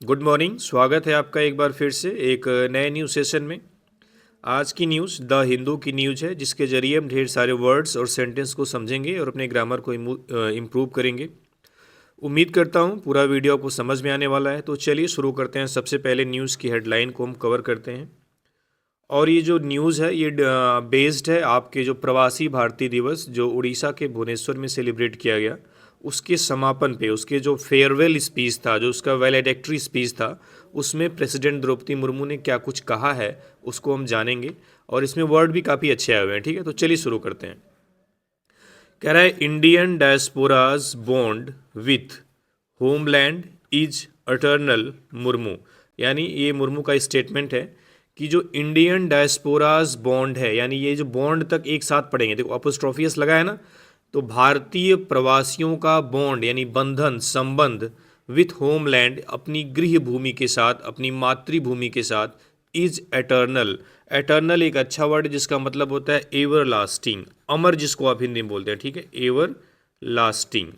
Good morning. स्वागत है आपका एक बार फिर से एक नए न्यूज़ सेशन में। आज की न्यूज़ द हिंदू की न्यूज़ है, जिसके ज़रिए हम ढेर सारे वर्ड्स और सेंटेंस को समझेंगे और अपने ग्रामर को इम्प्रूव करेंगे। उम्मीद करता हूँ पूरा वीडियो आपको समझ में आने वाला है। तो चलिए शुरू करते हैं। सबसे पहले न्यूज़ की हेडलाइन को हम कवर करते हैं। और ये जो न्यूज़ है ये बेस्ड है आपके जो प्रवासी भारतीय दिवस जो उड़ीसा के भुवनेश्वर में सेलिब्रेट किया गया, उसके समापन पे उसके जो फेयरवेल स्पीच था, जो उसका वैलेडिक्टरी स्पीच था, उसमें प्रेसिडेंट द्रौपदी मुर्मू ने क्या कुछ कहा है उसको हम जानेंगे। और इसमें वर्ड भी काफ़ी अच्छे आए हुए हैं। ठीक है, तो चलिए शुरू करते हैं। कह रहा है Indian diaspora's bond with homeland is eternal Murmu. यानी ये मुर्मू का स्टेटमेंट है कि जो इंडियन डायस्पोराज बॉन्ड है, यानी ये जो बॉन्ड तक एक साथ पढ़ेंगे, देखो अपोस्ट्रोफियस लगा है ना, तो भारतीय प्रवासियों का बॉन्ड यानी बंधन संबंध विथ होमलैंड अपनी गृह भूमि के साथ, अपनी मातृभूमि के साथ, इज एटर्नल। एटर्नल एक अच्छा वर्ड जिसका मतलब होता है एवर लास्टिंग, अमर, जिसको आप हिंदी में बोलते हैं। ठीक है, एवर लास्टिंग,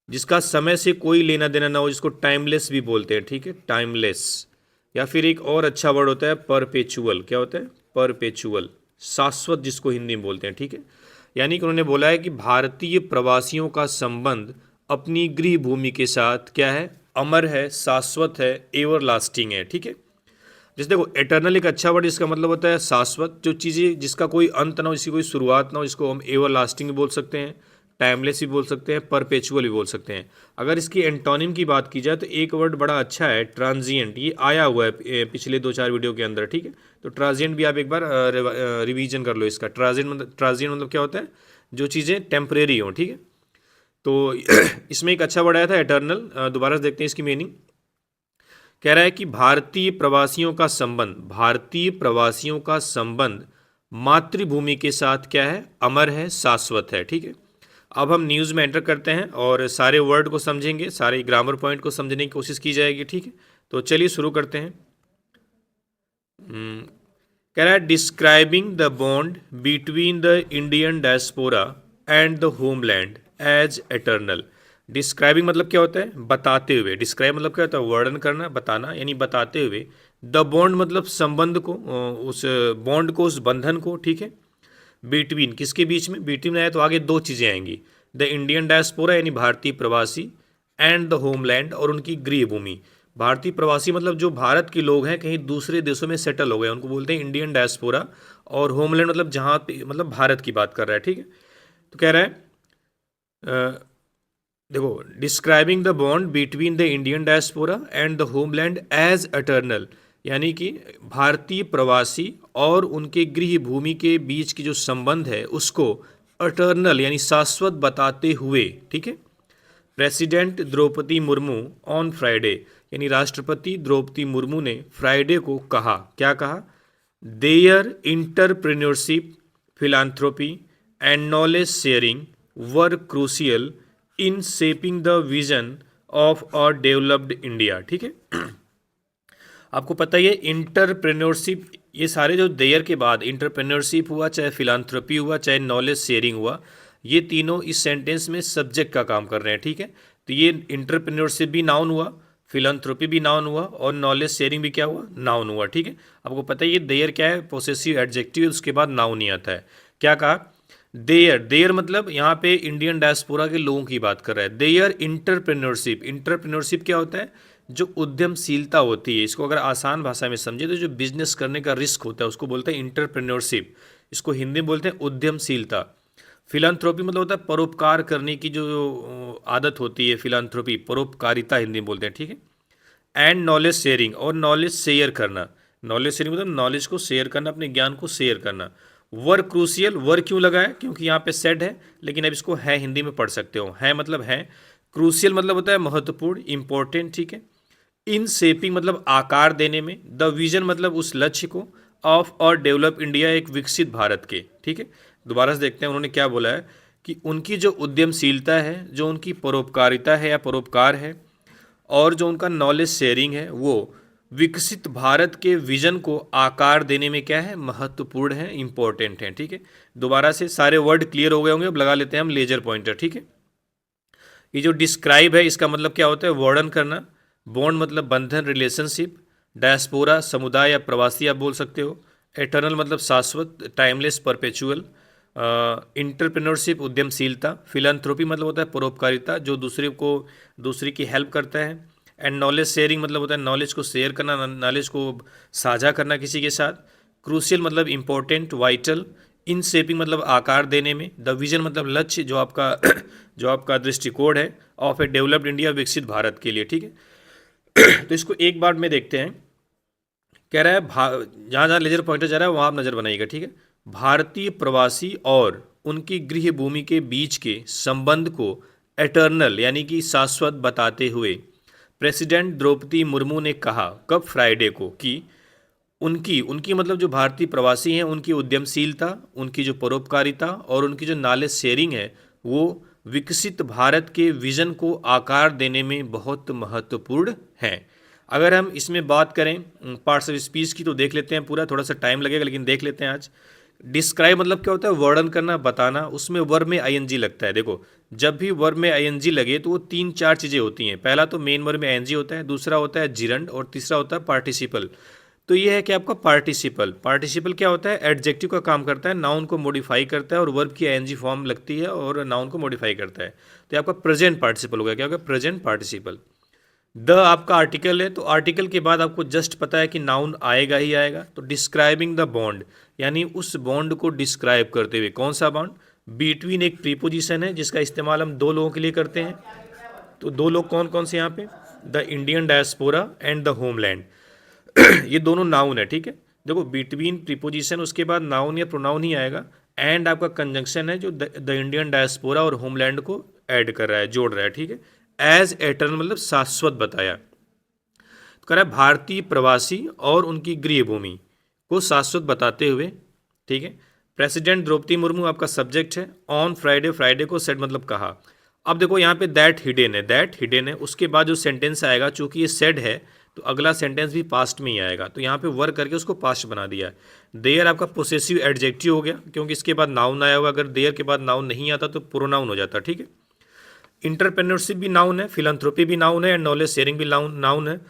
जिसका समय से कोई लेना देना ना हो, जिसको टाइमलेस भी बोलते हैं। ठीक है, टाइमलेस। या फिर एक और अच्छा वर्ड होता है परपेचुअल। क्या होता है? परपेचुअल, शाश्वत, जिसको हिंदी में बोलते हैं। ठीक है, यानी कि उन्होंने बोला है कि भारतीय प्रवासियों का संबंध अपनी गृह भूमि के साथ क्या है? अमर है, शाश्वत है, एवर लास्टिंग है। ठीक है, जैसे देखो एटर्नल एक अच्छा वर्ड, इसका मतलब होता है शाश्वत, जो चीज़ें जिसका कोई अंत ना हो, जिसकी कोई शुरुआत ना हो, इसको हम एवर लास्टिंग भी बोल सकते हैं, टाइमलेस भी बोल सकते हैं, परपेचुअल भी बोल सकते हैं। अगर इसकी एंटोनिम की बात की जाए तो एक वर्ड बड़ा अच्छा है, ट्रांजिएंट। ये आया हुआ है पिछले 2-4 वीडियो के अंदर। ठीक है, तो ट्रांजिएंट भी आप एक बार रिवीजन कर लो इसका। ट्रांजिएंट मतलब क्या होता है? जो चीज़ें टेम्परेरी हों। ठीक है, तो इसमें एक अच्छा वर्ड आया था एटर्नल। दोबारा से देखते हैं इसकी मीनिंग। कह रहा है कि भारतीय प्रवासियों का संबंध, भारतीय प्रवासियों का संबंध मातृभूमि के साथ क्या है? अमर है, शाश्वत है। ठीक है, अब हम न्यूज़ में एंटर करते हैं और सारे वर्ड को समझेंगे, सारे ग्रामर पॉइंट को समझने की कोशिश की जाएगी। ठीक है, तो चलिए शुरू करते हैं। कह रहा है describing the bond between the Indian diaspora and the homeland as eternal. Describing मतलब क्या होता है? बताते हुए। डिस्क्राइब मतलब क्या होता है? वर्णन करना, बताना, यानी बताते हुए। द बॉन्ड मतलब संबंध को, उस बॉन्ड को, उस बंधन को। ठीक है, बिटवीन किसके बीच में? बिटवीन आया तो आगे दो चीज़ें आएंगी, द इंडियन डायस्पोरा यानी भारतीय प्रवासी, एंड द होमलैंड और उनकी गृह भूमि। भारतीय प्रवासी मतलब जो भारत के लोग हैं कहीं दूसरे देशों में सेटल हो गए, उनको बोलते हैं इंडियन डायस्पोरा। और होमलैंड मतलब जहाँ पे, मतलब भारत की बात कर रहा है। ठीक है, तो कह रहा है देखो, describing the bond between the Indian diaspora and the homeland as eternal, यानी कि भारतीय प्रवासी और उनके गृह भूमि के बीच की जो संबंध है उसको अटर्नल यानी शाश्वत बताते हुए। ठीक है, president Droupadi Murmu on Friday, यानी राष्ट्रपति द्रौपदी मुर्मू ने फ्राइडे को कहा। क्या कहा? Their entrepreneurship, philanthropy and knowledge sharing were crucial in shaping the vision of a developed India. ठीक है, आपको पता ही है इंटरप्रेन्योरशिप, ये सारे जो देयर के बाद इंटरप्रेन्योरशिप हुआ, चाहे फिलान्थ्रोपी हुआ, चाहे नॉलेज शेयरिंग हुआ, ये तीनों इस सेंटेंस में सब्जेक्ट का काम कर रहे हैं। ठीक है, तो ये इंटरप्रेन्योरशिप भी नाउन हुआ, फिलान्थ्रोपी भी नाउन हुआ, और नॉलेज शेयरिंग भी क्या हुआ? नाउन हुआ। ठीक है, आपको पता है ये देयर क्या है? पोसेसिव एडजेक्टिव, उसके बाद नाउन ही आता है। क्या कहा? देयर, देयर मतलब यहाँ पे इंडियन डायस्पोरा के लोगों की बात कर रहा है। देयर इंटरप्रेन्योरशिप, इंटरप्रेन्योरशिप क्या होता है? जो उद्यमशीलता होती है, इसको अगर आसान भाषा में समझे तो जो बिजनेस करने का रिस्क होता है उसको बोलते हैं इंटरप्रेन्योरशिप, इसको हिंदी में बोलते हैं उद्यमशीलता। फिलान्थ्रोपी मतलब होता है परोपकार करने की जो आदत होती है, फिलान्थ्रोपी, परोपकारिता हिंदी में बोलते हैं। ठीक है, एंड नॉलेज शेयरिंग, और नॉलेज शेयर करना। नॉलेज शेयरिंग मतलब नॉलेज को शेयर करना, अपने ज्ञान को शेयर करना। वर क्रूसियल, वर क्यों लगा है? क्योंकि यहाँ पे सेड है, लेकिन अब इसको है हिंदी में पढ़ सकते हो। है मतलब है, क्रूसियल मतलब होता है महत्वपूर्ण, इंपॉर्टेंट। ठीक है, इन शेपिंग मतलब आकार देने में, द विजन मतलब उस लक्ष्य को, ऑफ और डेवलप इंडिया एक विकसित भारत के। ठीक है, दोबारा से देखते हैं उन्होंने क्या बोला है कि उनकी जो उद्यमशीलता है, जो उनकी परोपकारिता है या परोपकार है, और जो उनका नॉलेज शेयरिंग है, वो विकसित भारत के विजन को आकार देने में क्या है? महत्वपूर्ण है, इंपॉर्टेंट है। ठीक है, दोबारा से सारे वर्ड क्लियर हो गए होंगे। अब लगा लेते हैं हम लेजर पॉइंटर। ठीक है, ये जो डिस्क्राइब है इसका मतलब क्या होता है? वर्णन करना, बॉन्ड मतलब बंधन, रिलेशनशिप। डायस्पोरा समुदाय या प्रवासी आप बोल सकते हो। एटर्नल मतलब शाश्वत, टाइमलेस, परपेचुअल। इंटरप्रेन्योरशिप उद्यमशीलता। फिलैंथ्रोपी मतलब होता है परोपकारिता, जो दूसरे की हेल्प करता है। एंड नॉलेज शेयरिंग मतलब होता है नॉलेज को शेयर करना, नॉलेज को साझा करना किसी के साथ। क्रूशियल मतलब इंपॉर्टेंट, वाइटल। इन शेपिंग मतलब आकार देने में। द विजन मतलब लक्ष्य, जो आपका जो आपका दृष्टिकोण है ऑफ ए डेवलप्ड इंडिया, विकसित भारत के लिए, ठीक है। तो इसको एक बार में देखते हैं। कह रहा है जहाँ जहाँ लेजर पॉइंटर जा रहा है वहाँ आप नज़र बनाइएगा, ठीक है। भारतीय प्रवासी और उनकी गृह भूमि के बीच के संबंध को एटर्नल यानी कि शाश्वत बताते हुए प्रेसिडेंट द्रौपदी मुर्मू ने कहा कब, फ्राइडे को, कि उनकी उनकी मतलब जो भारतीय प्रवासी हैं उनकी उद्यमशीलता, उनकी जो परोपकारिता और उनकी जो नॉलेज शेयरिंग है वो विकसित भारत के विजन को आकार देने में बहुत महत्वपूर्ण है। अगर हम इसमें बात करें पार्ट्स ऑफ स्पीच की तो देख लेते हैं पूरा, थोड़ा सा टाइम लगेगा लेकिन देख लेते हैं आज। डिस्क्राइब मतलब क्या होता है, वर्णन करना, बताना। उसमें वर्ब में आईएनजी लगता है। देखो जब भी वर्ब में आईएनजी लगे तो वो तीन चार चीज़ें होती हैं। पहला तो मेन वर्ब में आईएनजी होता है, दूसरा होता है जिरंड और तीसरा होता है पार्टिसिपल। तो ये है कि आपका पार्टिसिपल। पार्टिसिपल क्या होता है, एडजेक्टिव का काम करता है, नाउन को मॉडिफाई करता है और वर्ब की आईएनजी फॉर्म लगती है और नाउन को मॉडिफाई करता है। तो ये आपका प्रेजेंट पार्टिसिपल हो गया। क्या होगा, प्रेजेंट पार्टिसिपल। द आपका आर्टिकल है, तो आर्टिकल के बाद आपको जस्ट पता है कि नाउन आएगा ही आएगा। तो डिस्क्राइबिंग द बॉन्ड यानी उस बॉन्ड को डिस्क्राइब करते हुए। कौन सा बॉन्ड, बिटवीन एक प्रीपोजिशन है जिसका इस्तेमाल हम दो लोगों के लिए करते हैं। तो दो लोग कौन कौन से यहाँ पे, the Indian diaspora and the homeland. ये दोनों नाउन है, ठीक है। देखो बिटवीन प्रीपोजिशन, उसके बाद नाउन या प्रोनाउन ही आएगा। एंड आपका कंजंक्शन है जो द इंडियन डायस्पोरा और होमलैंड को ऐड कर रहा है, जोड़ रहा है, ठीक है। एज एटर्नल मतलब शाश्वत बताया। तो कह रहा है भारतीय प्रवासी और उनकी गृह भूमि को शाश्वत बताते हुए, ठीक है। प्रेसिडेंट द्रौपदी मुर्मू आपका सब्जेक्ट है। ऑन फ्राइडे, फ्राइडे को सेड मतलब कहा। अब देखो यहाँ पे दैट हिडन है, दैट हिडन है, उसके बाद जो सेंटेंस आएगा चूंकि ये सेड है तो अगला सेंटेंस भी पास्ट में ही आएगा। तो यहाँ पे वर्क करके उसको पास्ट बना दिया। देयर आपका पोसेसिव एडजेक्टिव हो गया क्योंकि इसके बाद नाउन आया हुआ। अगर देयर के बाद नाउन नहीं आता तो प्रोनाउन हो जाता, ठीक है। इंटरप्रेन्योरशिप भी नाउन है, फिलैंथ्रोपी भी नाउन है एंड नॉलेज शेयरिंग भी नाउन है।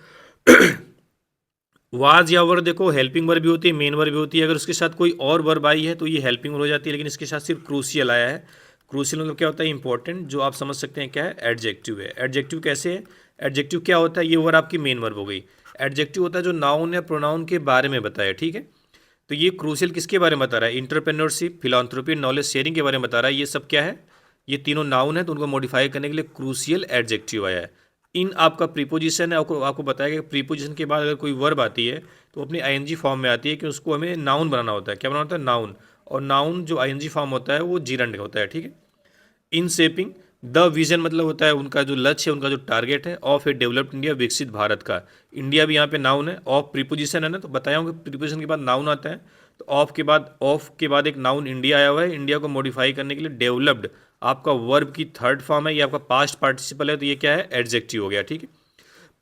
वाज या वर्ब देखो हेल्पिंग वर्ब भी होती है, मेन वर्ब भी होती है। अगर उसके साथ कोई और वर्ब आई है तो ये हेल्पिंग वर्ब हो जाती है, लेकिन इसके साथ सिर्फ क्रूशियल आया है। क्रूशियल मतलब क्या होता है, इंपॉर्टेंट, जो आप समझ सकते हैं क्या है, एडजेक्टिव है। एडजेक्टिव कैसे है, एडजेक्टिव क्या होता है, ये वर्ब आपकी मेन वर्ब हो गई। एडजेक्टिव होता है जो नाउन या प्रोनाउन के बारे में बताया, ठीक है। तो ये क्रूशियल किसके बारे में बता रहा है, इंटरप्रेन्योरशिप, फिलैंथ्रोपी, नॉलेज शेयरिंग के बारे में बता रहा है। ये सब क्या है, ये तीनों नाउन है तो उनको मॉडिफाई करने के लिए क्रूशियल एडजेक्टिव आया है। इन आपका प्रीपोजिशन है, आपको बताया कि प्रीपोजिशन के बाद अगर कोई वर्ब आती है तो अपनी आईएनजी फॉर्म में आती है कि उसको हमें नाउन बनाना होता है। क्या बनाना होता है, नाउन। और नाउन जो आईएनजी फॉर्म होता है वो जीरंड होता है, ठीक है। इन शेपिंग द विजन मतलब होता है उनका जो लक्ष्य है, उनका जो टारगेट है, ऑफ ए डेवलप्ड इंडिया, विकसित भारत का। इंडिया भी यहाँ पे नाउन है, ऑफ प्रीपोजिशन है ना, तो बताया हूँ कि प्रीपोजिशन के बाद नाउन आता है। तो ऑफ के बाद एक नाउन इंडिया आया हुआ है। इंडिया को मॉडिफाई करने के लिए डेवलप्ड आपका वर्ब की थर्ड फॉर्म है, ये आपका पास्ट पार्टिसिपल है, तो ये क्या है, एडजेक्टिव हो गया, ठीक है।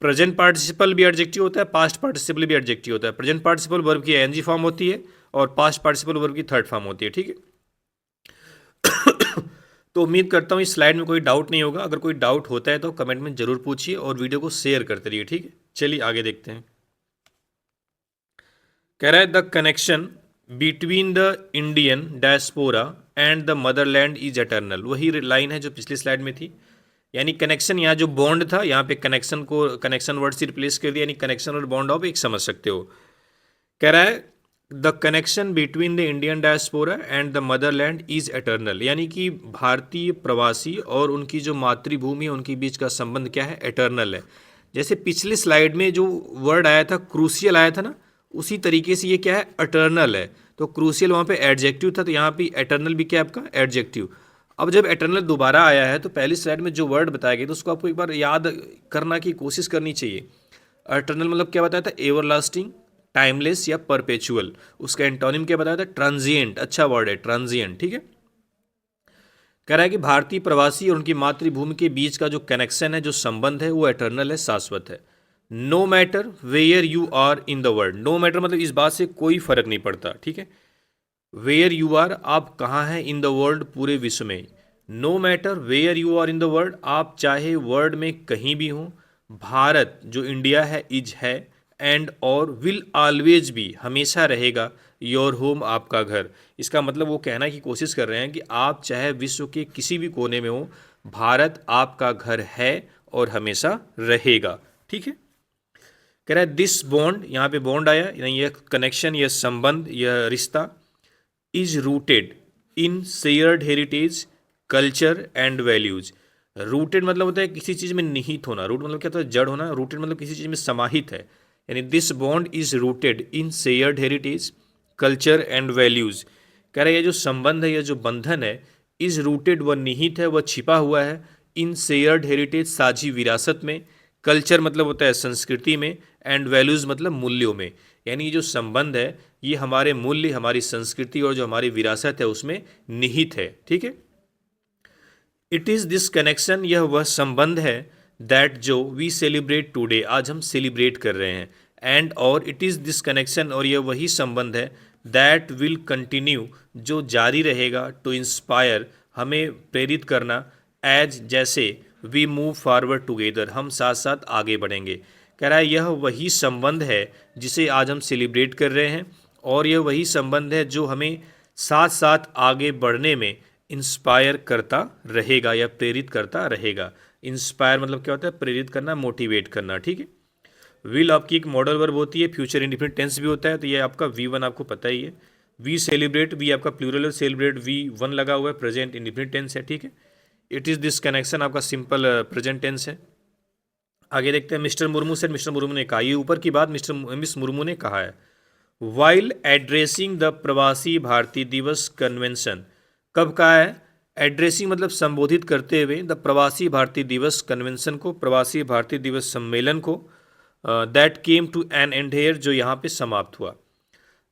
प्रेजेंट पार्टिसिपल भी एडजेक्टिव होता है, पास्ट पार्टिसिपल भी एडजेक्टिव होता है। प्रेजेंट पार्टिसिपल वर्ब की एनजी फॉर्म होती है और पास्ट पार्टिसिपल वर्ब की थर्ड फॉर्म होती है, ठीक है। तो उम्मीद करता हूँ इस स्लाइड में कोई डाउट नहीं होगा। अगर कोई डाउट होता है तो कमेंट में जरूर पूछिए और वीडियो को शेयर करते रहिए, ठीक है। चलिए आगे देखते हैं। कह रहा है the connection between the Indian diaspora and the Motherland is eternal. वही लाइन है जो पिछली स्लाइड में थी, यानी कनेक्शन, यहाँ जो बॉन्ड था यहाँ पे कनेक्शन को कनेक्शन वर्ड से रिप्लेस कर दिया, यानी कनेक्शन और बॉन्ड आप एक समझ सकते हो। कह रहा है the connection between the Indian diaspora and the Motherland is eternal, यानी कि भारतीय प्रवासी और उनकी जो मातृभूमि है उनके बीच का संबंध क्या है, एटर्नल है। जैसे पिछली स्लाइड में जो वर्ड आया था क्रूशियल आया था ना, उसी तरीके से ये क्या है, एटर्नल है। तो क्रूशियल वहाँ पे एडजेक्टिव था, तो यहाँ पे एटर्नल भी क्या है आपका, एडजेक्टिव। अब जब एटर्नल दोबारा आया है तो पहली स्लाइड में जो वर्ड बताया गया तो उसको आपको एक बार याद करना की कोशिश करनी चाहिए। एटर्नल मतलब क्या बताया था, एवरलास्टिंग, टाइमलेस या परपेचुअल। उसका एंटोनिम क्या बताया था, ट्रांजिएंट। अच्छा वर्ड है ट्रांजिएंट, ठीक है। कह रहा है कि भारतीय प्रवासी और उनकी मातृभूमि के बीच का जो कनेक्शन है, जो संबंध है, वो एटर्नल है, शाश्वत है। No matter where you are in the world. No matter मतलब इस बात से कोई फर्क नहीं पड़ता, ठीक है। वेयर यू आर, आप कहाँ हैं, इन द वर्ल्ड, पूरे विश्व में। No matter where you are in the world, आप चाहे वर्ल्ड में कहीं भी हों, भारत जो इंडिया है इज है एंड और विल ऑलवेज बी हमेशा रहेगा योर होम आपका घर। इसका मतलब वो कहना की कोशिश कर रहे हैं कि आप चाहे विश्व के किसी भी कोने में हो, भारत आपका घर है और हमेशा रहेगा। ठीक है, कह रहा है दिस बॉन्ड, यहाँ पे बॉन्ड आया, यानी यह कनेक्शन, यह संबंध, यह रिश्ता is rooted in shared heritage culture and values. Rooted मतलब होता है किसी चीज़ में निहित होना, रूट मतलब क्या होता है, जड़ होना, रूटेड मतलब किसी चीज़ में समाहित है। यानी this bond is rooted in shared heritage culture and values. कह रहे ये जो संबंध है, यह जो बंधन है, इज रूटेड वह निहित है, वह छिपा हुआ है, इन शेयर्ड हेरिटेज साझी विरासत में, कल्चर मतलब होता है संस्कृति में, एंड वैल्यूज़ मतलब मूल्यों में। यानी ये जो संबंध है ये हमारे मूल्य, हमारी संस्कृति और जो हमारी विरासत है उसमें निहित है। ठीक है, इट इज़ दिस कनेक्शन, यह वह संबंध है, दैट जो वी सेलिब्रेट टुडे, आज हम सेलिब्रेट कर रहे हैं, एंड और इट इज़ दिस कनेक्शन, और यह वही संबंध है, दैट विल कंटिन्यू, जो जारी रहेगा, टू इंस्पायर, हमें प्रेरित करना, एज जैसे वी मूव फॉरवर्ड टुगेदर, हम साथ साथ आगे बढ़ेंगे। कह रहा है यह वही संबंध है जिसे आज हम सेलिब्रेट कर रहे हैं, और यह वही संबंध है जो हमें साथ साथ आगे बढ़ने में इंस्पायर करता रहेगा या प्रेरित करता रहेगा। इंस्पायर मतलब क्या होता है, प्रेरित करना, मोटिवेट करना। ठीक है, विल आपकी एक मॉडल वर्ब होती है, फ्यूचर इंडिफिनिट टेंस भी होता है, तो ये आपका V1 आपको पता ही है। वी सेलिब्रेट, वी आपका प्लूरल है, सेलिब्रेट V1 लगा हुआ है, प्रेजेंट इंडिफिनिट टेंस है। ठीक है, इट इज़ दिस कनेक्शन आपका सिंपल प्रेजेंट टेंस है। आगे देखते हैं, मिस्टर मुर्मू से, मिस्टर मुर्मू ने कहा, ये ऊपर की बात मिस मुर्मू ने कहा है। While addressing the Pravasi Bharatiya Divas convention, कब कहा है, एड्रेसिंग मतलब संबोधित करते हुए, द प्रवासी भारतीय दिवस कन्वेंशन को, प्रवासी भारतीय दिवस सम्मेलन को, that came to an end here, जो यहाँ पे समाप्त हुआ,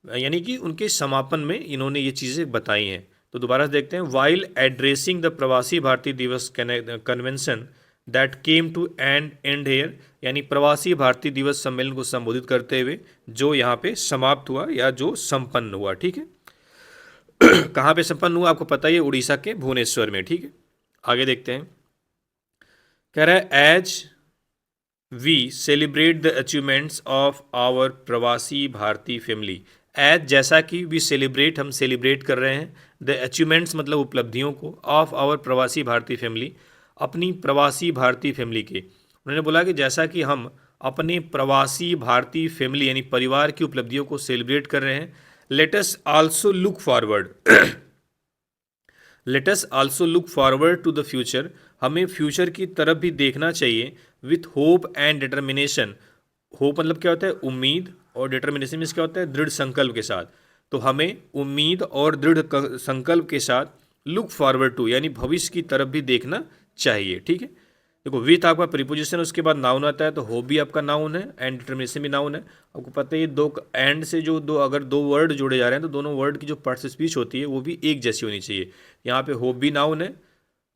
यानी कि उनके समापन में इन्होंने ये चीज़ें बताई हैं। तो दोबारा से देखते हैं, while addressing the Pravasi Bharatiya Divas convention that came to an end here, यानी प्रवासी भारतीय दिवस सम्मेलन को संबोधित करते हुए जो यहाँ पे समाप्त हुआ या जो संपन्न हुआ। ठीक है, कहाँ पे संपन्न हुआ आपको पता ही है, उड़ीसा के भुवनेश्वर में। ठीक है, आगे देखते हैं, कह रहा है as we celebrate the achievements of our Pravasi Bharatiya family, as जैसा कि वी सेलिब्रेट, हम सेलिब्रेट कर रहे हैं, द अचीवमेंट्स मतलब उपलब्धियों को, of our Pravasi Bharatiya family, अपनी प्रवासी भारतीय फैमिली के। उन्होंने बोला कि जैसा कि हम अपने प्रवासी भारतीय फैमिली यानी परिवार की उपलब्धियों को सेलिब्रेट कर रहे हैं, let us also look forward, let us also look forward to the future, हमें फ्यूचर की तरफ भी देखना चाहिए, with hope and determination. Hope मतलब क्या होता है, उम्मीद, और डिटर्मिनेशन मीन्स क्या होता है, दृढ़ संकल्प के साथ। तो हमें उम्मीद और दृढ़ संकल्प के साथ लुक फॉरवर्ड टू यानी भविष्य की तरफ भी देखना चाहिए। ठीक है, देखो विथ आपका प्रीपोजिशन, उसके बाद नाउन आता है, तो होप भी आपका नाउन है एंड डिटर्मिनेशन भी नाउन है। आपको पता है ये दो एंड से जो दो अगर दो वर्ड जोड़े जा रहे हैं तो दोनों वर्ड की जो पार्ट्स ऑफ स्पीच होती है वो भी एक जैसी होनी चाहिए। यहाँ पे होप भी नाउन है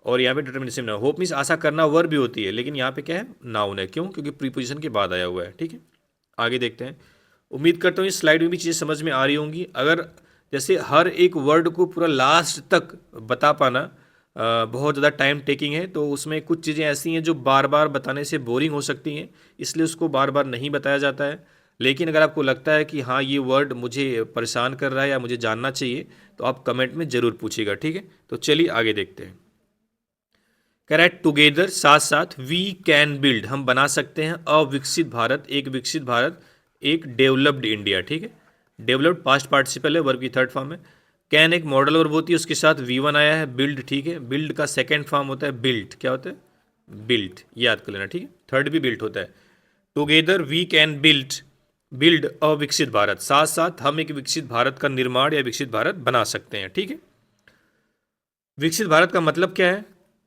और यहाँ पे डिटर्मिनेशन नाउन। होप मीन्स आशा करना वर्ब भी होती है, लेकिन यहाँ पे क्या है, नाउन है। क्यों? क्योंकि प्रीपोजिशन के बाद आया हुआ है। ठीक है, आगे देखते हैं। उम्मीद करता हूँ इस स्लाइड में भी चीज़ें समझ में आ रही होंगी। अगर जैसे हर एक वर्ड को पूरा लास्ट तक बता पाना बहुत ज़्यादा टाइम टेकिंग है, तो उसमें कुछ चीज़ें ऐसी हैं जो बार बार बताने से बोरिंग हो सकती हैं, इसलिए उसको बार बार नहीं बताया जाता है। लेकिन अगर आपको लगता है कि हाँ ये वर्ड मुझे परेशान कर रहा है या मुझे जानना चाहिए, तो आप कमेंट में ज़रूर पूछिएगा। ठीक है, तो चलिए आगे देखते हैं। कह रहा है टुगेदर, साथ साथ, वी कैन बिल्ड, हम बना सकते हैं अ विकसित भारत, एक विकसित भारत, एक डेवलप्ड इंडिया। ठीक है, डेवलप्ड पास्ट पार्टिसिपल है, वर्ब की थर्ड फॉर्म है। कैन एक मॉडल वर्ब होती है, उसके साथ V1 आया है। बिल्ड, ठीक है, बिल्ड का सेकेंड फॉर्म होता है बिल्ट। क्या होता है? बिल्ट, याद कर लेना। ठीक है, थर्ड भी बिल्ट होता है। Together we can build a Viksit Bharat, साथ साथ हम एक विकसित भारत का निर्माण या विकसित भारत बना सकते हैं। ठीक है, विकसित भारत का मतलब क्या है?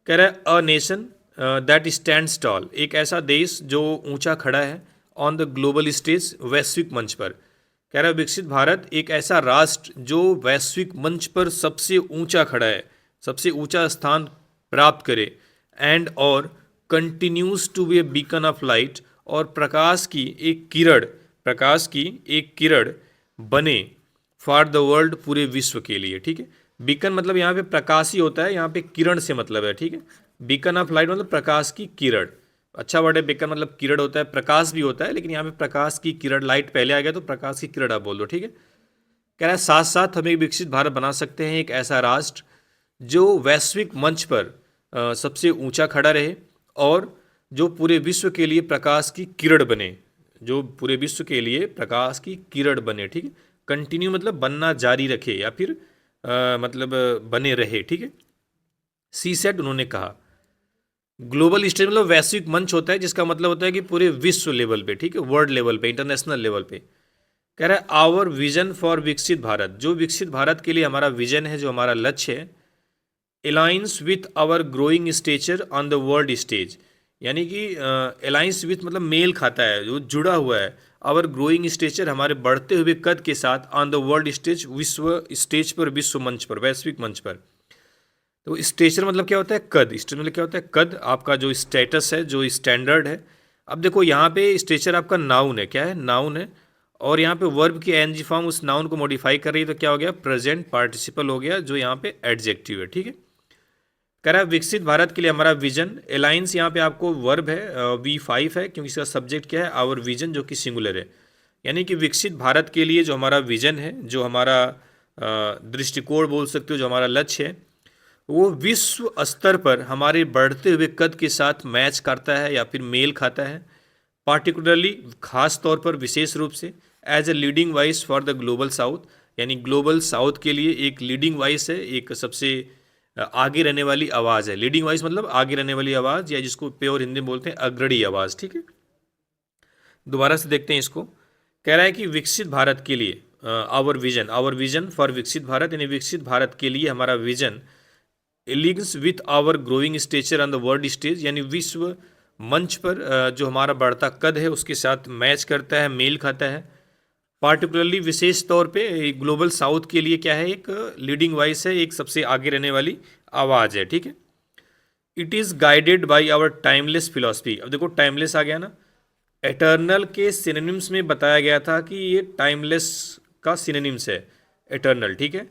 कह रहा है a nation that stands tall, एक ऐसा देश जो ऊंचा खड़ा है, ऑन द ग्लोबल स्टेज, वैश्विक मंच पर। कह रहा है विकसित भारत एक ऐसा राष्ट्र जो वैश्विक मंच पर सबसे ऊंचा खड़ा है, सबसे ऊंचा स्थान प्राप्त करे, एंड और continues to be a beacon of light, और प्रकाश की एक किरण, प्रकाश की एक किरण बने फॉर द वर्ल्ड, पूरे विश्व के लिए। ठीक है, बीकन मतलब यहाँ पे प्रकाश ही होता है, यहाँ पे किरण से मतलब है। ठीक है, बीकन ऑफ लाइट मतलब प्रकाश की किरण, अच्छा वर्ड है बेकन, मतलब किरण होता है, प्रकाश भी होता है, लेकिन यहाँ पे प्रकाश की किरण, लाइट पहले आ गया तो प्रकाश की किरण आप बोल दो, ठीक है। कह रहा है साथ साथ हम एक विकसित भारत बना सकते हैं, एक ऐसा राष्ट्र जो वैश्विक मंच पर सबसे ऊंचा खड़ा रहे और जो पूरे विश्व के लिए प्रकाश की किरण बने, जो पूरे विश्व के लिए प्रकाश की किरण बने, ठीक है। कंटिन्यू मतलब बनना जारी रखे या फिर मतलब बने रहे, ठीक है। सी सेट उन्होंने कहा। ग्लोबल स्टेज मतलब वैश्विक मंच होता है, जिसका मतलब होता है कि पूरे विश्व लेवल पे, ठीक है, वर्ल्ड लेवल पे, इंटरनेशनल लेवल पे। कह रहा है आवर विजन फॉर विकसित भारत, जो विकसित भारत के लिए हमारा विजन है, जो हमारा लक्ष्य है, aligns with our growing stature on the world stage, यानी कि अलाइंस विथ मतलब मेल खाता है, जो जुड़ा हुआ है, आवर ग्रोइंग स्टेचर हमारे बढ़ते हुए कद के साथ, ऑन द वर्ल्ड स्टेज विश्व स्टेज पर, विश्व मंच पर, वैश्विक मंच पर। तो स्टेचर मतलब क्या होता है, कद। स्टेचर मतलब क्या होता है, कद, आपका जो स्टेटस है, जो स्टैंडर्ड है। अब देखो यहाँ पे स्टेचर आपका नाउन है, क्या है, नाउन है, और यहाँ पे वर्ब की एनजी फॉर्म उस नाउन को मॉडिफाई कर रही है, तो क्या हो गया, प्रेजेंट पार्टिसिपल हो गया, जो यहाँ पे एडजेक्टिव है, ठीक है। कह रहा है विकसित भारत के लिए हमारा विजन, अलायंस यहाँ पे आपको वर्ब है, V5 है, क्योंकि इसका सब्जेक्ट क्या है, आवर विजन, जो कि सिंगुलर है। यानी कि विकसित भारत के लिए जो हमारा विजन है, जो हमारा दृष्टिकोण बोल सकते हो, जो हमारा लक्ष्य है, वो विश्व स्तर पर हमारे बढ़ते हुए कद के साथ मैच करता है या फिर मेल खाता है। पार्टिकुलरली, खास तौर पर, विशेष रूप से, as a leading voice for the global south, यानी ग्लोबल साउथ के लिए एक लीडिंग वॉइस है, एक सबसे आगे रहने वाली आवाज़ है। लीडिंग वॉइस मतलब आगे रहने वाली आवाज़, या जिसको प्योर हिंदी में बोलते हैं अग्रणी आवाज़, ठीक है। दोबारा से देखते हैं इसको। कह रहा है कि विकसित भारत के लिए आवर विजन फॉर विकसित भारत, यानी विकसित भारत के लिए हमारा vision aligns with our growing stature on the world stage, यानी विश्व मंच पर जो हमारा बढ़ता कद है उसके साथ मैच करता है, मेल खाता है। पार्टिकुलरली, विशेष तौर पे, ग्लोबल साउथ के लिए क्या है, एक लीडिंग वॉइस है, एक सबसे आगे रहने वाली आवाज़ है, ठीक है। It is guided by our timeless philosophy. अब देखो टाइमलेस आ गया ना, एटर्नल के सिनोनिम्स में बताया गया था कि ये टाइमलेस का सिनोनिम्स है, एटर्नल, ठीक है।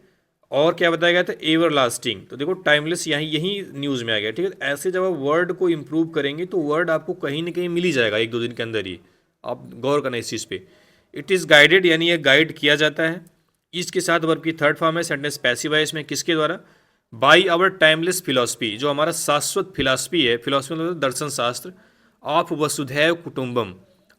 और क्या बताया गया था, एवर लास्टिंग। तो देखो टाइमलेस यहीं यहीं न्यूज़ में आ गया, ठीक है। ऐसे जब आप वर्ड को इम्प्रूव करेंगे तो वर्ड आपको कहीं ना कहीं मिल ही जाएगा एक दो दिन के अंदर ही, आप गौर करना इस चीज़ पे। इट इज़ गाइडेड यानी ये गाइड किया जाता है, इसके साथ वर्ब की थर्ड फॉर्म है, सेंटेंस पैसिव है इसमें, किसके द्वारा, बाई आवर टाइमलेस फिलॉसफी, जो हमारा शाश्वत फिलॉसफी है, फिलॉसफी मतलब दर्शन शास्त्र, ऑफ वसुधैव कुटुंबम,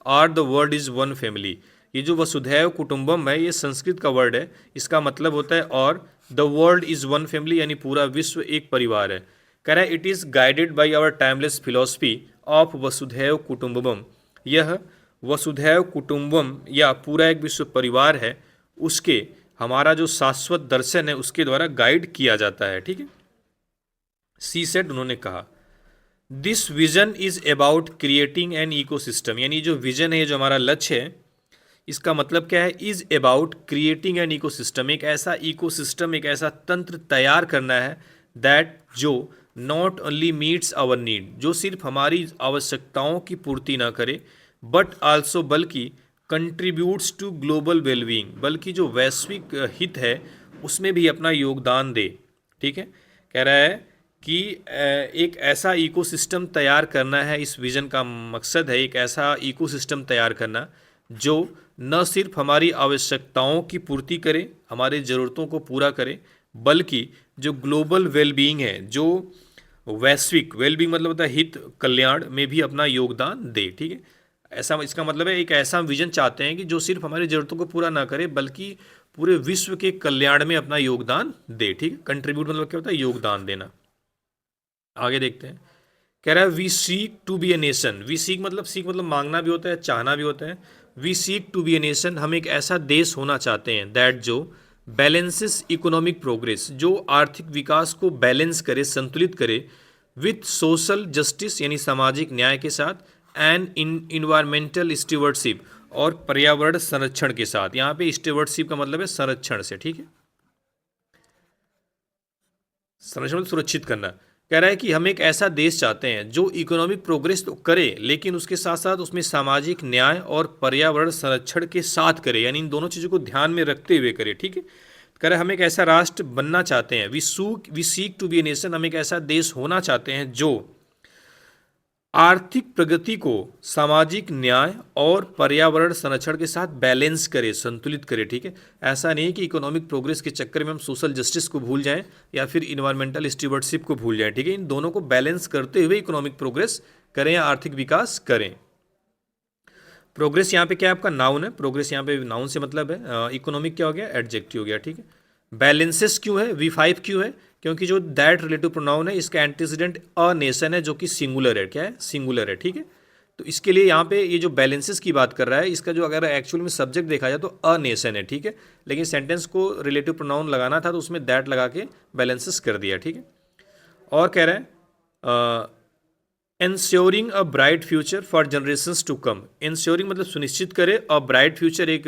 or the world is one family. ये जो वसुधैव कुटुंबम है, ये संस्कृत का वर्ड है, इसका मतलब होता है और the world is one family, यानी पूरा विश्व एक परिवार है। कह रहा है it is guided by our timeless philosophy of वसुधैव कुटुंबम, यह वसुधैव कुटुंबम या पूरा एक विश्व परिवार है, उसके हमारा जो शाश्वत दर्शन है उसके द्वारा गाइड किया जाता है, ठीक है। सी सेट उन्होंने कहा this vision is about creating an ecosystem, यानी जो विजन है, जो हमारा लक्ष्य है, इसका मतलब क्या है, is about creating an ecosystem, एक ऐसा इकोसिस्टम, एक ऐसा तंत्र तैयार करना है, दैट जो not only meets our need, जो सिर्फ हमारी आवश्यकताओं की पूर्ति ना करे, बट आल्सो बल्कि कंट्रीब्यूट्स टू ग्लोबल वेलबींग, बल्कि जो वैश्विक हित है उसमें भी अपना योगदान दे, ठीक है। कह रहा है कि एक ऐसा इकोसिस्टम तैयार करना है, इस विज़न का मकसद है एक ऐसा इकोसिस्टम तैयार करना जो न सिर्फ हमारी आवश्यकताओं की पूर्ति करे, हमारी ज़रूरतों को पूरा करे, बल्कि जो ग्लोबल वेलबींग है, जो वैश्विक वेलबींग मतलब होता है हित, कल्याण में भी अपना योगदान दे, ठीक है। ऐसा, इसका मतलब है एक ऐसा विजन चाहते हैं कि जो सिर्फ हमारी ज़रूरतों को पूरा ना करे, बल्कि पूरे विश्व के कल्याण में अपना योगदान दे, ठीक है। कंट्रीब्यूट मतलब क्या होता है, योगदान देना। आगे देखते हैं। कह रहा है we seek to be a nation, we seek मतलब मांगना भी होता है, चाहना भी होता है। We seek to be a nation, हम एक ऐसा देश होना चाहते हैं, दैट जो बैलेंसेस इकोनॉमिक प्रोग्रेस, जो आर्थिक विकास को बैलेंस करे, संतुलित करे, विथ सोशल जस्टिस यानी सामाजिक न्याय के साथ, एंड इन्वायरमेंटल स्टीवर्डशिप और पर्यावरण संरक्षण के साथ। यहाँ पे स्टीवर्डशिप का मतलब है संरक्षण से, ठीक है, संरक्षण मतलब सुरक्षित करना। कह रहा है कि हम एक ऐसा देश चाहते हैं जो इकोनॉमिक प्रोग्रेस तो करे, लेकिन उसके साथ साथ उसमें सामाजिक न्याय और पर्यावरण संरक्षण के साथ करे, यानी इन दोनों चीज़ों को ध्यान में रखते हुए करे, ठीक है। कह रहा है हम एक ऐसा राष्ट्र बनना चाहते हैं, we seek to be a nation, हम एक ऐसा देश होना चाहते हैं जो आर्थिक प्रगति को सामाजिक न्याय और पर्यावरण संरक्षण के साथ बैलेंस करे, संतुलित करे। ठीक है, ऐसा नहीं है कि इकोनॉमिक प्रोग्रेस के चक्कर में हम सोशल जस्टिस को भूल जाएं या फिर इन्वायरमेंटल स्टीवर्डशिप को भूल जाएं। ठीक है, इन दोनों को बैलेंस करते हुए इकोनॉमिक प्रोग्रेस करें या आर्थिक विकास करें। प्रोग्रेस यहाँ पे क्या है, आपका नाउन है। प्रोग्रेस यहाँ पे नाउन से मतलब है। इकोनॉमिक क्या हो गया, एडजेक्टिव हो गया। ठीक है, बैलेंसेस क्यों है, V5 क्यों है, क्योंकि जो दैट रिलेटिव प्रोनाउन है इसका एंटीसीडेंट अ नेशन है जो कि सिंगुलर है। क्या है, सिंगुलर है। ठीक है, तो इसके लिए यहाँ पे ये जो बैलेंसेस की बात कर रहा है, इसका जो अगर एक्चुअल में सब्जेक्ट देखा जाए तो अ नेशन है। ठीक है, लेकिन सेंटेंस को रिलेटिव प्रोनाउन लगाना था तो उसमें दैट लगा के बैलेंसेस कर दिया। ठीक है, और कह रहा है ensuring a bright future for generations to come. Ensuring मतलब सुनिश्चित करे, अ ब्राइट फ्यूचर एक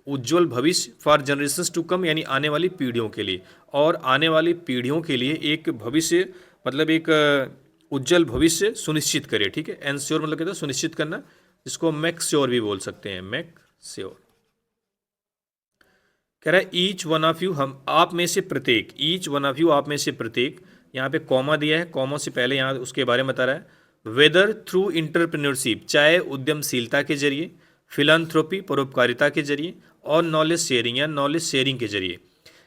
उज्जवल भविष्य, फॉर जनरेशंस टू कम यानी आने वाली पीढ़ियों के लिए, और आने वाली पीढ़ियों के लिए एक भविष्य मतलब एक उज्जवल भविष्य सुनिश्चित करे। ठीक है, इंश्योर मतलब कहते हैं सुनिश्चित करना, जिसको मेक श्योर भी बोल सकते हैं, मेक श्योर। कह रहा है ईच वन ऑफ यू, हम आप में से प्रत्येक, ईच वन ऑफ यू आप में से प्रत्येक, यहाँ पे कॉमा दिया है, कॉमा से पहले यहाँ उसके बारे में बता रहा है। वेदर थ्रू इंटरप्रेन्योरशिप, चाहे उद्यमशीलता के जरिए, फिलंथ्रोपी परोपकारिता के जरिए, और नॉलेज शेयरिंग या नॉलेज शेयरिंग के जरिए।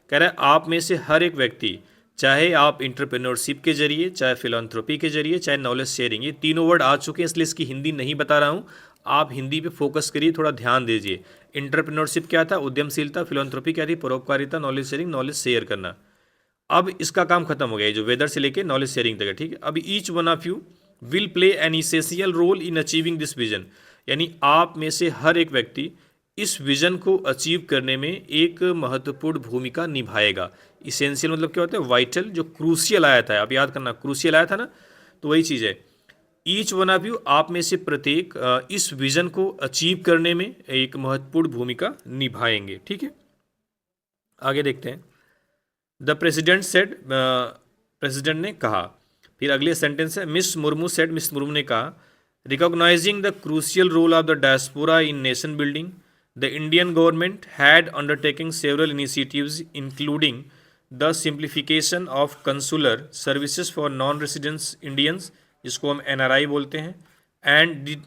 कह रहा है आप में से हर एक व्यक्ति, चाहे आप इंटरप्रेन्योरशिप के जरिए, चाहे फिलंथ्रोपी के जरिए, चाहे नॉलेज शेयरिंग, ये तीनों वर्ड आ चुके हैं इसलिए इसकी हिंदी नहीं बता रहा हूँ। आप हिंदी पे फोकस करिए, थोड़ा ध्यान दीजिए। इंटरप्रेन्योरशिप क्या था, उद्यमशीलता, फिलंथ्रोपी क्या थी, परोपकारिता, नॉलेज शेयरिंग, नॉलेज शेयर करना। अब इसका काम खत्म हो गया, जो वेदर से लेके नॉलेज शेयरिंग तक है। ठीक है, अब each one of you will play an essential role in achieving this vision, यानी आप में से हर एक व्यक्ति इस विजन को अचीव करने में एक महत्वपूर्ण भूमिका निभाएगा। इसेंशियल मतलब क्या होता है, वाइटल, जो क्रूशियल आया था, आप याद करना क्रूशियल आया था ना, तो वही चीज़ है। ईच वन ऑफ यू आप में से प्रत्येक इस विजन को अचीव करने में एक महत्वपूर्ण भूमिका निभाएंगे। ठीक है, आगे देखते हैं। द प्रेसिडेंट सेड, प्रेसिडेंट ने कहा। फिर अगले सेंटेंस है miss Murmu said, miss Murmu ने कहा, recognising the crucial role of the diaspora in nation building, the Indian government had undertaking several initiatives including the simplification of consular services for non residence Indians, जिसको हम NRI बोलते हैं, and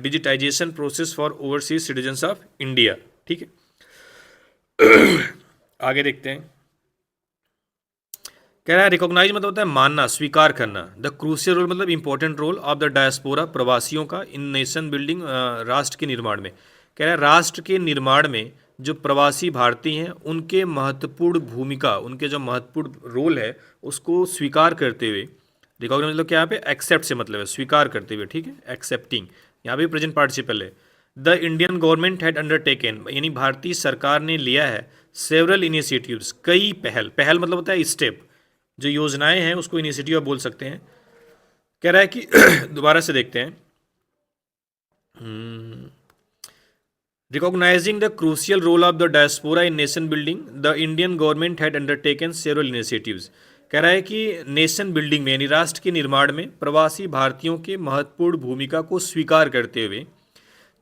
digitisation process for overseas citizens of India. ठीक है, आगे देखते हैं। कह रहा है रिकॉग्नाइज मतलब होता है मानना, स्वीकार करना। द क्रूशियल रोल मतलब important role of the diaspora, प्रवासियों का, इन नेशन बिल्डिंग, राष्ट्र के निर्माण में। कह रहा है राष्ट्र के निर्माण में जो प्रवासी भारतीय हैं उनके महत्वपूर्ण भूमिका, उनके जो महत्वपूर्ण रोल है उसको स्वीकार करते हुए। रिकॉग्नाइज मतलब क्या, यहाँ पे एक्सेप्ट से मतलब है स्वीकार करते हुए। ठीक है, एक्सेप्टिंग, यहाँ पे प्रेजेंट पार्टिसिपल है। The Indian government had undertaken, यानी भारतीय सरकार ने लिया है, सेवरल इनिशिएटिव्स, कई पहल, पहल मतलब होता है स्टेप, जो योजनाएं हैं उसको इनिशिएटिव आप बोल सकते हैं। कह रहा है कि दोबारा से देखते हैं। Recognising the crucial role of the diaspora in nation building, the Indian government had undertaken several initiatives. कह रहा है कि नेशन बिल्डिंग में यानी राष्ट्र के निर्माण में प्रवासी भारतीयों के महत्वपूर्ण भूमिका को स्वीकार करते हुए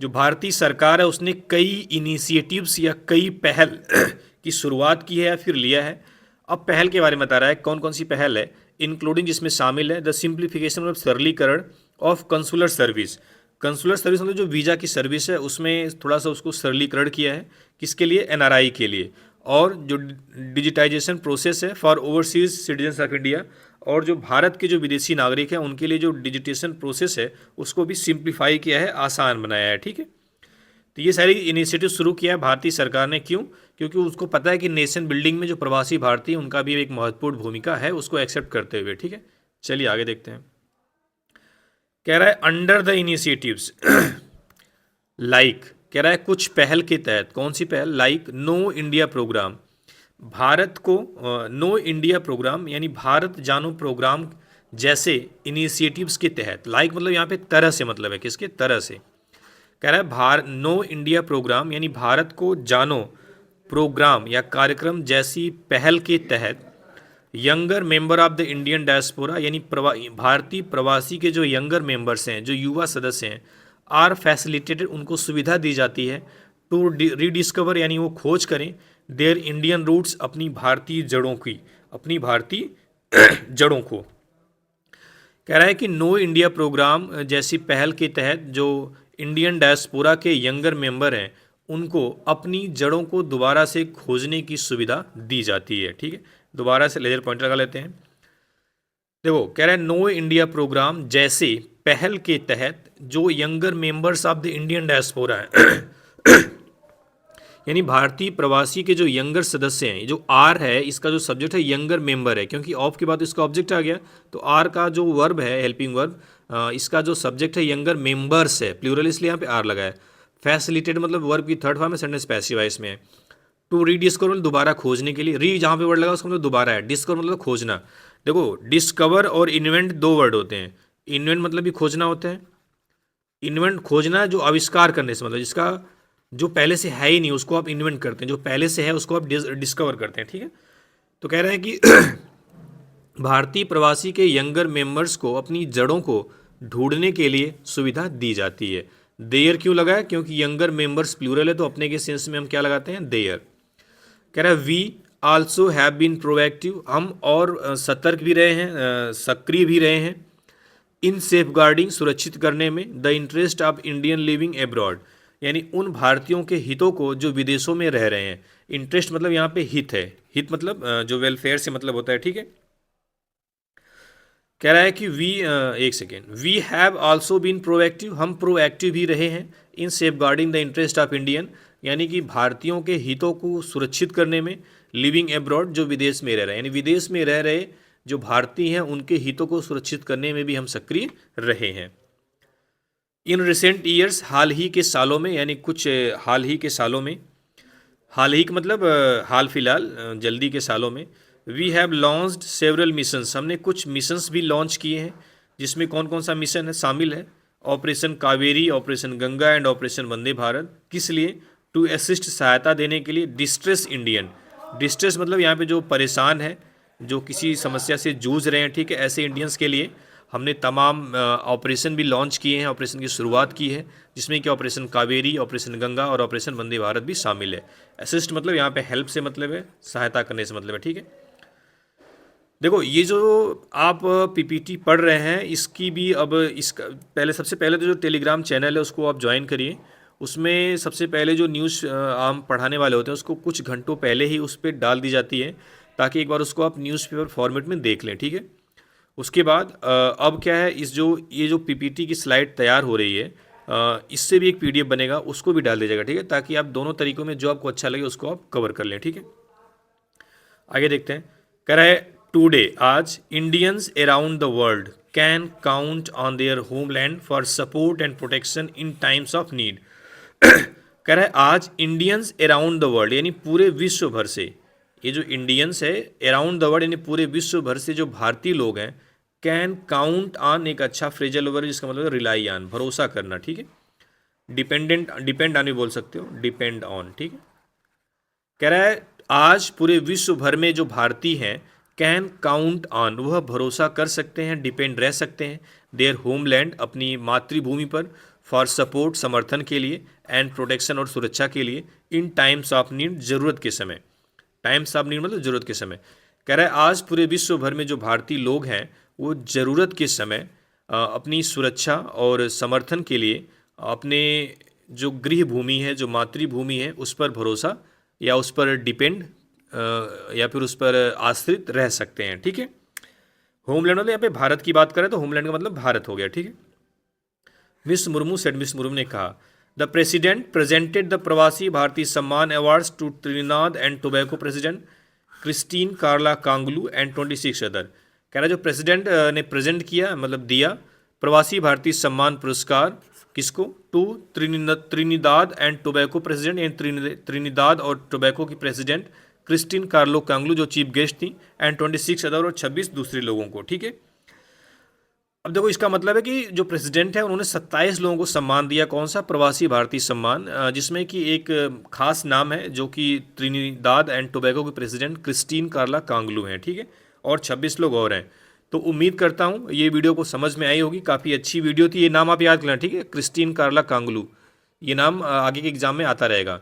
जो भारतीय सरकार है उसने कई इनिशिएटिव्स या कई पहल की शुरुआत की है या फिर लिया है। अब पहल के बारे में बता रहा है कौन कौन सी पहल है, इंक्लूडिंग जिसमें शामिल है द सिंप्लीफिकेशन मतलब सरलीकरण of consular service. Consular service मतलब जो वीज़ा की सर्विस है उसमें थोड़ा सा उसको सरलीकरण किया है, किसके लिए, NRI के लिए। और जो डिजिटाइजेशन प्रोसेस है for overseas citizens of India, और जो भारत के जो विदेशी नागरिक हैं उनके लिए जो डिजिटेशन प्रोसेस है उसको भी सिंप्लीफाई किया है, आसान बनाया है। ठीक है, तो ये सारी इनिशिएटिव शुरू किया है भारतीय सरकार ने। क्यों, क्योंकि उसको पता है कि नेशन बिल्डिंग में जो प्रवासी भारतीय उनका भी एक महत्वपूर्ण भूमिका है, उसको एक्सेप्ट करते हुए। ठीक है, चलिए आगे देखते हैं। कह रहा है अंडर द इनिशिएटिव्स लाइक, कह रहा है कुछ पहल के तहत, कौन सी पहल, like know India programme, Bharat को नो इंडिया प्रोग्राम यानी भारत जानो प्रोग्राम जैसे इनिशिएटिव्स के तहत। लाइक मतलब यहाँ पे तरह से मतलब है, किसके, तरह से। कह रहा है नो इंडिया प्रोग्राम यानी भारत को जानो प्रोग्राम या कार्यक्रम जैसी पहल के तहत younger member of the Indian diaspora यानी भारतीय प्रवासी के जो यंगर मेंबर्स हैं, जो युवा सदस्य हैं, आर फैसिलिटेटेड उनको सुविधा दी जाती है, टू रीडिस्कवर यानी वो खोज करें, देयर इंडियन रूट्स अपनी भारतीय जड़ों की, अपनी भारतीय जड़ों को। कह रहा है कि नो इंडिया प्रोग्राम जैसी पहल के तहत जो इंडियन डायस्पोरा के यंगर मेंबर हैं उनको अपनी जड़ों को दोबारा से खोजने की सुविधा दी जाती है। ठीक है, दोबारा से लेजर पॉइंट लगा लेते हैं। देखो कह रहा है नो इंडिया प्रोग्राम जैसे पहल के तहत जो younger members of the Indian diaspora है यानी भारतीय प्रवासी के जो यंगर सदस्य हैं, जो आर है इसका जो सब्जेक्ट है यंगर मेंबर है, क्योंकि ऑफ के बाद इसका ऑब्जेक्ट आ गया, तो आर का जो वर्ब है हेल्पिंग वर्ब, इसका जो सब्जेक्ट है यंगर मेंबर्स है, प्लूरल इसलिए यहाँ पे आर लगा है। फैसिलिटेट मतलब वर्ब की थर्ड फॉर्म में, सेंटेंस पैसिव है इसमें। टू रीडिस्कवर मतलब दोबारा खोजने के लिए, री जहाँ पे वर्ड लगा उसका मतलब दोबारा है, डिस्कवर मतलब खोजना। देखो डिस्कवर और इन्वेंट दो वर्ड होते हैं। इन्वेंट मतलब भी खोजना होता है, इन्वेंट खोजना जो आविष्कार करने से मतलब जिसका जो पहले से है ही नहीं उसको आप इन्वेंट करते हैं, जो पहले से है उसको आप डिस्कवर करते हैं। ठीक है, तो कह रहे हैं कि भारतीय प्रवासी के यंगर मेंबर्स को अपनी जड़ों को ढूंढने के लिए सुविधा दी जाती है। देयर क्यों लगा है? क्योंकि यंगर मेंबर्स प्लूरल है, तो अपने के सेंस में हम क्या लगाते हैं? देयर। कह रहा है we also have been proactive, हम और सतर्क भी रहे हैं, सक्रिय भी रहे हैं, इन सेफगार्डिंग सुरक्षित करने में, the interest of Indian living abroad, यानी उन भारतीयों के हितों को जो विदेशों में रह रहे हैं। इंटरेस्ट मतलब यहाँ पे हित है, हित मतलब जो वेलफेयर से मतलब होता है। ठीक है, कह रहा है कि एक second, we have also been proactive, हम प्रोएक्टिव भी रहे हैं, in safeguarding the interest of Indian, यानी कि भारतीयों के हितों को सुरक्षित करने में, लिविंग एब्रॉड जो विदेश में रह रहे हैं, यानी विदेश में रह रहे जो भारतीय हैं उनके हितों को सुरक्षित करने में भी हम सक्रिय रहे हैं। इन रिसेंट ईयर्स, हाल ही के सालों में, यानी कुछ हाल ही के सालों में, हाल ही का मतलब हाल फिलहाल, जल्दी के सालों में, we have launched several missions, हमने कुछ मिशंस भी लॉन्च किए हैं, जिसमें कौन कौन सा मिशन है शामिल है? Operation Kaveri, operation Ganga and operation Vande Bharat. किस लिए? टू असिस्ट, सहायता देने के लिए, डिस्ट्रेस इंडियन, डिस्ट्रेस मतलब यहाँ पे जो परेशान है, जो किसी समस्या से जूझ रहे हैं, ठीक है, ऐसे इंडियंस के लिए हमने तमाम ऑपरेशन भी लॉन्च किए हैं, ऑपरेशन की शुरुआत की है, जिसमें कि ऑपरेशन कावेरी, ऑपरेशन गंगा और ऑपरेशन वंदे भारत भी शामिल है। असिस्ट मतलब यहाँ पे हेल्प से मतलब है, सहायता करने से मतलब है। ठीक है, देखो ये जो आप पीपीटी पढ़ रहे हैं इसकी भी अब इसका पहले, सबसे पहले तो जो टेलीग्राम चैनल है उसको आप ज्वाइन करिए। उसमें सबसे पहले जो न्यूज़ हम पढ़ाने वाले होते हैं उसको कुछ घंटों पहले ही उस पर डाल दी जाती है, ताकि एक बार उसको आप न्यूज़पेपर फॉर्मेट में देख लें। ठीक है, उसके बाद अब क्या है, ये जो पीपीटी की स्लाइड तैयार हो रही है, इससे भी एक पीडीएफ बनेगा, उसको भी डाल दीजिएगा। ठीक है, ताकि आप दोनों तरीक़ों में जो आपको अच्छा लगे उसको आप कवर कर लें। ठीक है, आगे देखते हैं। कह रहा है टुडे, आज, Indians around the world can count on their homeland for support and protection in times of need. कह रहा है आज इंडियंस अराउंड द वर्ल्ड, यानी पूरे विश्व भर से, ये जो इंडियंस है अराउंड द वर्ल्ड यानी पूरे विश्व भर से जो भारतीय लोग हैं, कैन काउंट ऑन एक अच्छा फ्रेजल वर्ड जिसका मतलब रिलाई ऑन, भरोसा करना। ठीक है, डिपेंड ऑन भी बोल सकते हो, डिपेंड ऑन। ठीक है, कह रहा है आज पूरे विश्व भर में जो भारतीय हैं, कैन काउंट ऑन, वह भरोसा कर सकते हैं, डिपेंड रह सकते हैं, देयर होमलैंड, अपनी मातृभूमि पर, फॉर सपोर्ट, समर्थन के लिए, एंड प्रोटेक्शन और सुरक्षा के लिए, इन टाइम्स ऑफ नीड, ज़रूरत के समय। टाइम्स ऑफ नीड मतलब ज़रूरत के समय। कह रहा है आज पूरे विश्व भर में जो भारतीय लोग हैं वो ज़रूरत के समय अपनी सुरक्षा और समर्थन के लिए अपने जो गृह भूमि है, जो मातृभूमि है, उस पर भरोसा या उस पर डिपेंड या फिर उस पर आश्रित रह सकते हैं। ठीक है, होमलैंड मतलब यहाँ पे भारत की बात करें तो होमलैंड का मतलब भारत हो गया। ठीक है, miss Murmu said, miss Murmu ने कहा, the president presented the Pravasi Bharatiya Samman awards to Trinidad and Tobago president Christine Carla Kangaloo and 26 other. कह रहा जो प्रेसिडेंट ने प्रेजेंट किया मतलब दिया प्रवासी भारतीय सम्मान पुरस्कार, किसको? To Trinidad and Tobago president, यानी त्रिनिदाद और टोबैको की प्रेसिडेंट क्रिस्टीन कार्लो कांगलू जो चीफ गेस्ट थी, एंड 26 अदर और 26 दूसरे लोगों को। ठीक है, अब देखो इसका मतलब है कि जो प्रेसिडेंट है उन्होंने 27 लोगों को सम्मान दिया। कौन सा? प्रवासी भारतीय सम्मान, जिसमें कि एक खास नाम है जो कि त्रिनिदाद एंड टोबैगो के प्रेसिडेंट क्रिस्टीन कार्ला कांगलू हैं। ठीक है, और 26 लोग और हैं। तो उम्मीद करता हूँ ये वीडियो को समझ में आई होगी, काफ़ी अच्छी वीडियो थी। ये नाम आप याद करना, ठीक है, क्रिस्टीन कार्ला कांगलू, ये नाम आगे के एग्जाम में आता रहेगा।